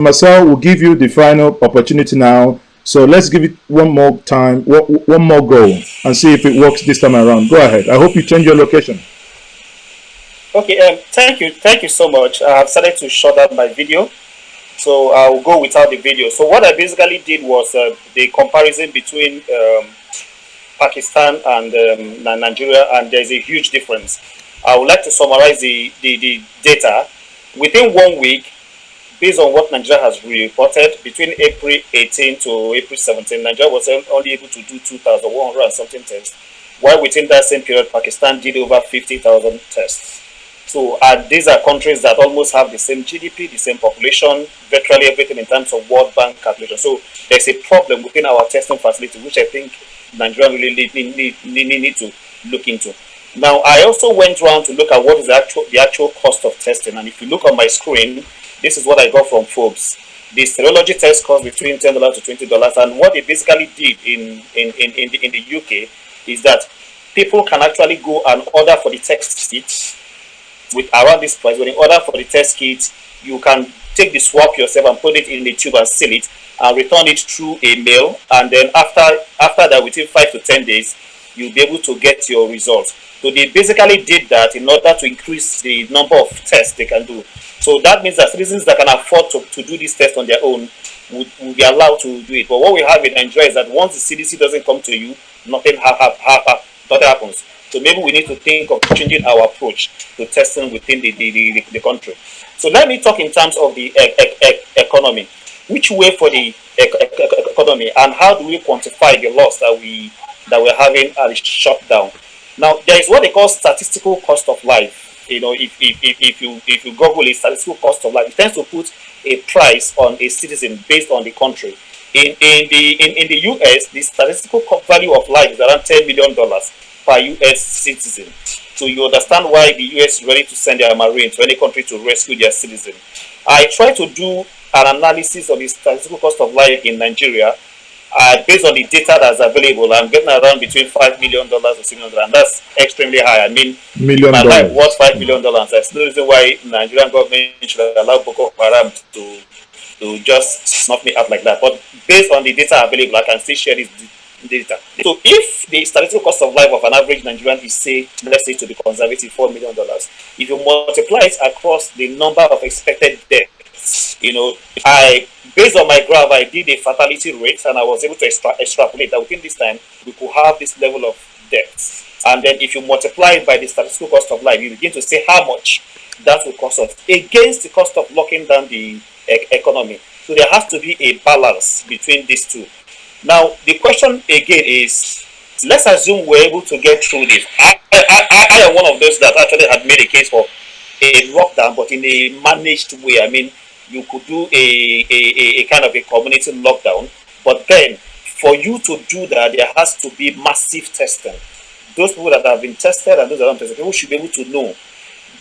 Marcel will give you the final opportunity now. So let's give it one more time, one more go, and see if it works this time around. Go ahead. I hope you change your location. Okay, thank you so much. I've started to shut down my video, so I'll go without the video. So what I basically did was the comparison between Pakistan and Nigeria, and there's a huge difference. I would like to summarize the data. Within 1 week, based on what Nigeria has reported, between April 18 to April 17, Nigeria was only able to do 2,100 and something tests, while within that same period, Pakistan did over 50,000 tests. So these are countries that almost have the same GDP, the same population, virtually everything in terms of World Bank calculation. So there's a problem within our testing facility, which I think Nigeria really need to look into. Now, I also went around to look at what is the actual cost of testing. And if you look on my screen, this is what I got from Forbes. The serology test costs between $10 to $20. And what they basically did in the UK is that people can actually go and order for the test kits with around this price. When you order for the test kit, you can take the swab yourself and put it in the tube and seal it and return it through a mail. And then after that, within 5 to 10 days, you'll be able to get your results. So they basically did that in order to increase the number of tests they can do. So that means that citizens that can afford to do this test on their own would be allowed to do it. But what we have in Nigeria is that once the CDC doesn't come to you, nothing happens. So maybe we need to think of changing our approach to testing within the country. So let me talk in terms of the economy. Which way for the economy, and how do we quantify the loss that we're having at the shutdown? Now, there is what they call statistical cost of life. You know, if you Google it, statistical cost of life, it tends to put a price on a citizen based on the country. In the US, the statistical value of life is around $10 million per US citizen. So you understand why the US is ready to send their marine to any country to rescue their citizen. I try to do an analysis of the statistical cost of life in Nigeria. Based on the data that's available, I'm getting around between $5 million to $6 million, and that's extremely high. I mean, Million my life dollars. was $5 million. There's no reason why Nigerian government should allow Boko Haram to just snuff me out like that. But based on the data available, I can still share this data. So if the statistical cost of life of an average Nigerian is, say, let's say to be conservative, $4 million, if you multiply it across the number of expected deaths, you know, based on my graph, I did a fatality rate, and I was able to extrapolate that within this time we could have this level of deaths. And then if you multiply it by the statistical cost of life, you begin to see how much that will cost us against the cost of locking down the economy. So there has to be a balance between these two. Now, the question again is, let's assume we're able to get through this. I am one of those that actually had made a case for a lockdown, but in a managed way. I mean, you could do a kind of a community lockdown, but then for you to do that, there has to be massive testing. Those people that have been tested and those that haven't tested, people should be able to know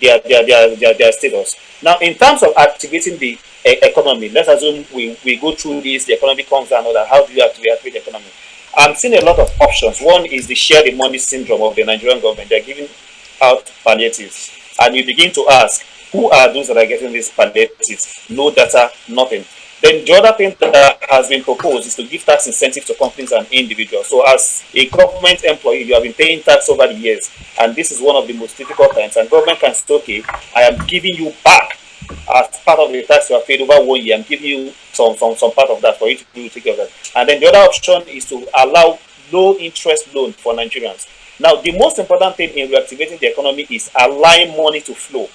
their status. Now, in terms of activating the economy, let's assume we go through this, the economy comes down, or how do you activate the economy? I'm seeing a lot of options. One is the share the money syndrome of the Nigerian government. They're giving out palliatives, and you begin to ask, who are those that are getting these palliatives? No data, nothing. Then the other thing that has been proposed is to give tax incentives to companies and individuals. So as a government employee, you have been paying tax over the years, and this is one of the most difficult times. And government can say, okay, I am giving you back as part of the tax you have paid over 1 year. I'm giving you some part of that for you to take care of that. And then the other option is to allow low interest loan for Nigerians. Now, the most important thing in reactivating the economy is allowing money to flow.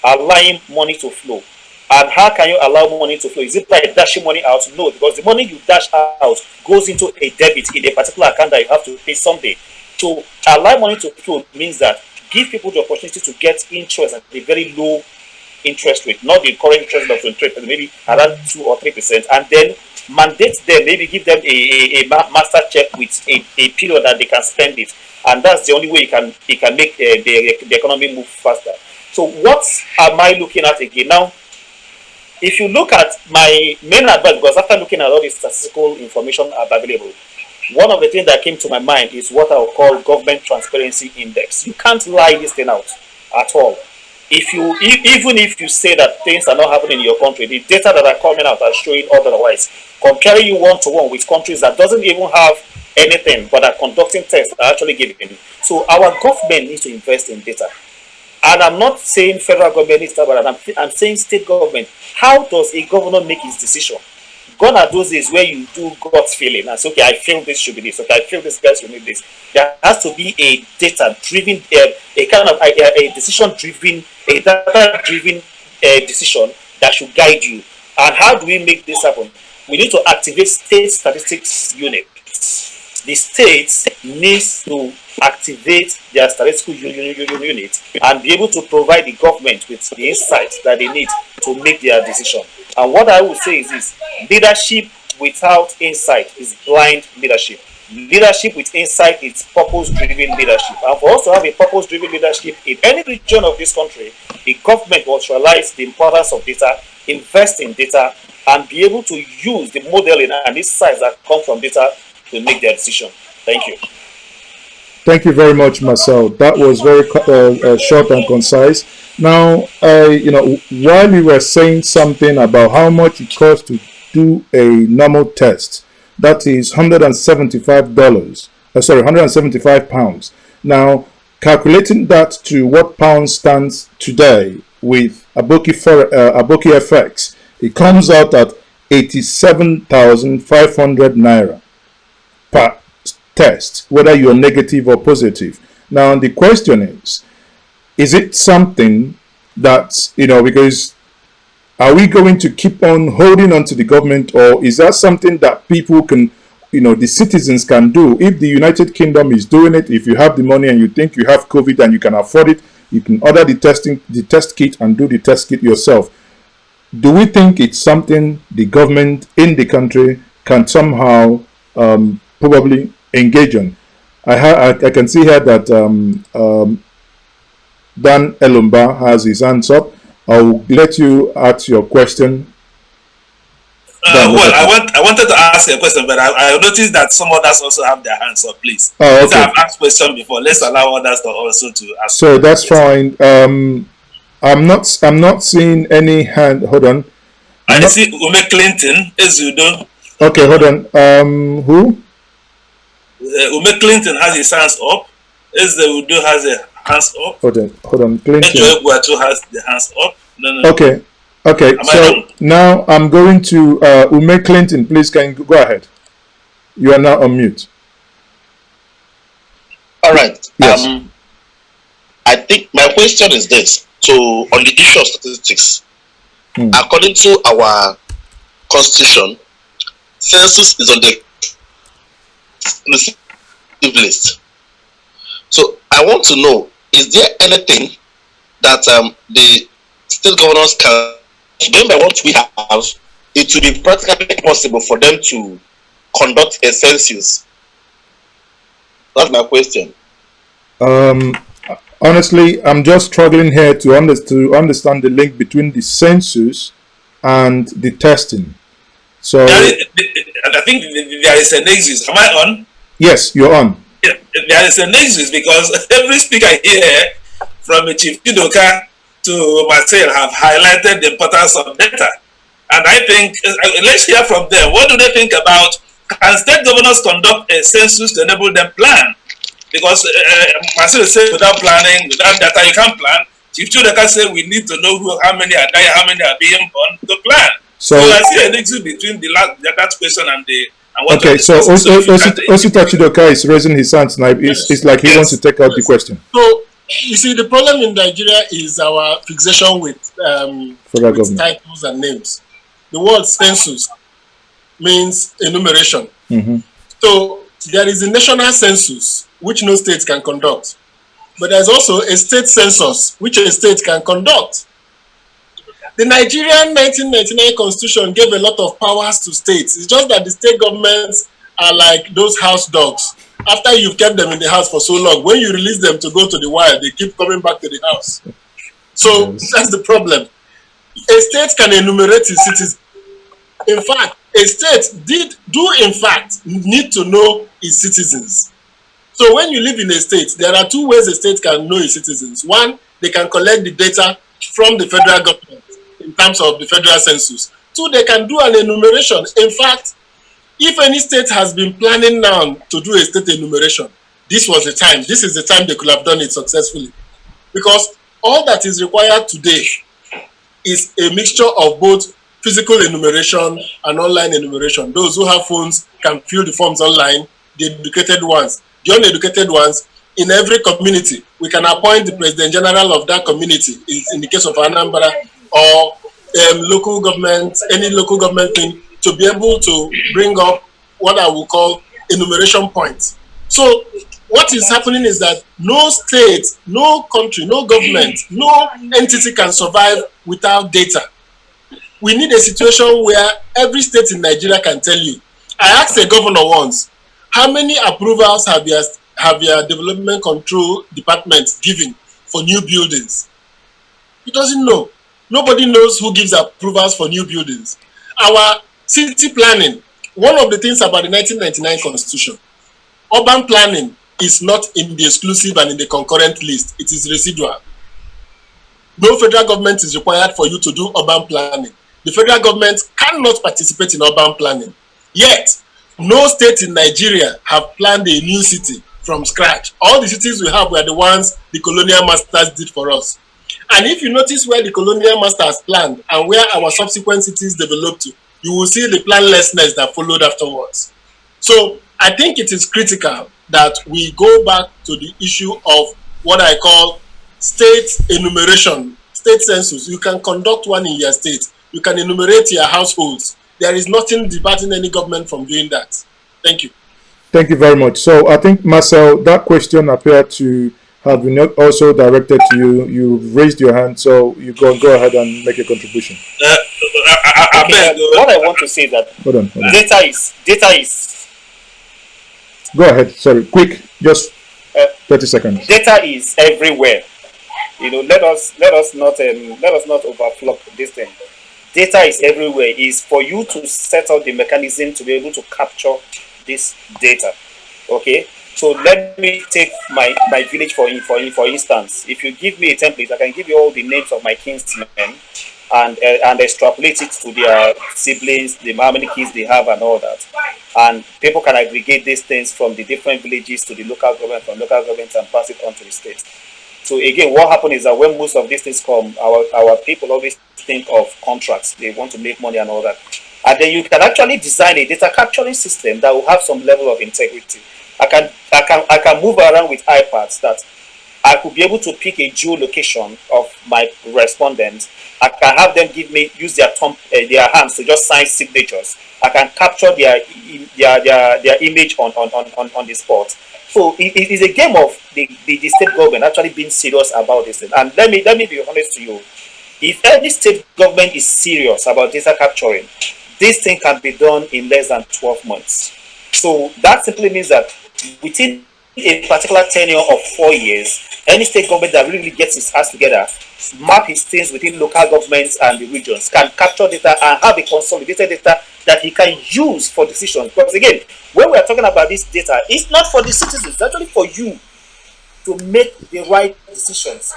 Allowing money to flow. And how can you allow money to flow? Is it by dashing money out? No, because the money you dash out goes into a debit in a particular account that you have to pay someday. So allow money to flow means that give people the opportunity to get interest at a very low interest rate, not the current interest of 23%, maybe around 2 or 3%, and then mandate them, maybe give them a master check with a period that they can spend it. And that's the only way you can make the economy move faster. So what am I looking at again? Now, if you look at my main advice, because after looking at all the statistical information available, one of the things that came to my mind is what I will call government transparency index. You can't lie this thing out at all. even if you say that things are not happening in your country, the data that are coming out are showing otherwise. Comparing you one to one with countries that doesn't even have anything but are conducting tests are actually giving. So our government needs to invest in data. And I'm not saying federal government needs to, but I'm saying state government. How does a governor make his decision? Gone are those days where you do God's feeling and say, okay, I feel this should be this. Okay, I feel this guy should need this. There has to be a data-driven, a kind of a decision-driven, a data-driven decision that should guide you. And how do we make this happen? We need to activate state statistics units. The states needs to activate their statistical unit and be able to provide the government with the insights that they need to make their decision. And what I would say is this: leadership without insight is blind leadership. Leadership with insight is purpose-driven leadership. And for us to have a purpose-driven leadership in any region of this country, the government must realize the importance of data, invest in data, and be able to use the modeling and insights that come from data to make their decision. Thank you. Thank you very much, Marcel. That was very short and concise. Now, while you were saying something about how much it costs to do a normal test, that is $175. Sorry, £175. Now, calculating that to what pound stands today with Aboki FX, it comes out at 87,500 naira per test, whether you're negative or positive. Now, the question is it something that, because are we going to keep on holding on to the government, or is that something that people can, the citizens can do? If the United Kingdom is doing it, if you have the money and you think you have COVID and you can afford it, you can order the test kit and do the test kit yourself. Do we think it's something the government in the country can somehow probably engage on? I can see here that Dan Elumba has his hands up. I'll let you ask your question. I wanted to ask a question, but I noticed that some others also have their hands up. Please, oh, okay. I've asked questions before. Let's allow others to also to ask. So that's fine. I'm not seeing any hand. Hold on. I see Ume Clinton. Ezudo. Okay, hold on. Who? Ume Clinton has his hands up. Ezudo has a hands up. Hold on. Clinton. Ejo has the hands up. No. Okay. So now I'm going to Ume Clinton. Please, can you go ahead? You are now on mute. All right. Yes. I think my question is this: so on the issue of statistics, according to our constitution, census is on the exclusive list. So I want to know: is there anything that the state governors can, going by what we have, it will be practically possible for them to conduct a census? That's my question. Honestly, I'm just struggling here to understand the link between the census and the testing. So I think there is a nexus. Am I on? Yes, you're on. Yeah, there is a nexus because every speaker here, from Chief Kidoka to Marcel, have highlighted the importance of data. And I think, let's hear from them. What do they think about, can state governors conduct a census to enable them plan? Because Marcel said without planning, without data, you can't plan. Chief Kidoka said we need to know how many are dying, how many are being born to plan. So I see a nexus between that question and the... Okay, so Osita Chidoka is raising his hands now. It's like he wants to take out the question. So, you see, the problem in Nigeria is our fixation with titles and names. The word census means enumeration. So, there is a national census, which no state can conduct. But there's also a state census, which a state can conduct. The Nigerian 1999 constitution gave a lot of powers to states. It's just that the state governments are like those house dogs. After you've kept them in the house for so long, when you release them to go to the wild, they keep coming back to the house. So that's the problem. A state can enumerate its citizens. In fact, a state need to know its citizens. So when you live in a state, there are two ways a state can know its citizens. One they can collect the data from the federal government in terms of the federal census. 2, they can do an enumeration. In fact, if any state has been planning now to do a state enumeration, this was the time. This is the time they could have done it successfully. Because all that is required today is a mixture of both physical enumeration and online enumeration. Those who have phones can fill the forms online, the educated ones. The uneducated ones, in every community, we can appoint the President General of that community, in the case of Anambra, or local government, any local government thing, to be able to bring up what I will call enumeration points. So what is happening is that no state, no country, no government, no entity can survive without data. We need a situation where every state in Nigeria can tell you. I asked a governor once, how many approvals have your development control department given for new buildings? He doesn't know. Nobody knows who gives approvals for new buildings. Our city planning, one of the things about the 1999 Constitution, urban planning is not in the exclusive and in the concurrent list. It is residual. No federal government is required for you to do urban planning. The federal government cannot participate in urban planning. Yet, no state in Nigeria have planned a new city from scratch. All the cities we have were the ones the colonial masters did for us. And if you notice where the colonial masters planned and where our subsequent cities developed to, you will see the planlessness that followed afterwards. So I think it is critical that we go back to the issue of what I call state enumeration, state census. You can conduct one in your state. You can enumerate your households. There is nothing debarring any government from doing that. Thank you. Thank you very much. So I think, Marcel, that question appeared to have been also directed to you. You've raised your hand, so you go ahead and make a contribution. What I want to say is that hold on. Data is. Go ahead. Sorry, quick, just 30 seconds. Data is everywhere. Let us not overflow this thing. Data is everywhere. Is for you to set out the mechanism to be able to capture this data. Okay. So let me take my village for instance. If you give me a template, I can give you all the names of my kinsmen and extrapolate it to their siblings, how many kids they have and all that. And people can aggregate these things from the different villages to the local government, from local government, and pass it on to the state. So again, what happens is that when most of these things come, our people always think of contracts. They want to make money and all that. And then you can actually design a data capturing system that will have some level of integrity. I can move around with iPads that I could be able to pick a geolocation of my respondents. I can have them use their hands to just sign signatures. I can capture their image on the spot. So it is a game of the state government actually being serious about this thing. And let me be honest to you. If any state government is serious about data capturing, this thing can be done in less than 12 months. So that simply means that within a particular tenure of 4 years, any state government that really gets its ass together, map his things within local governments and the regions, can capture data and have a consolidated data that he can use for decisions. Because again, when we are talking about this data, it's not for the citizens, it's actually for you to make the right decisions.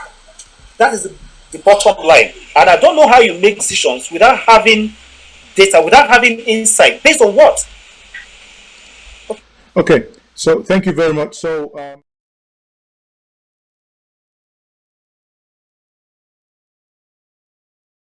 That is the bottom line. And I don't know how you make decisions without having data, without having insight. Based on what? Okay, so thank you very much. So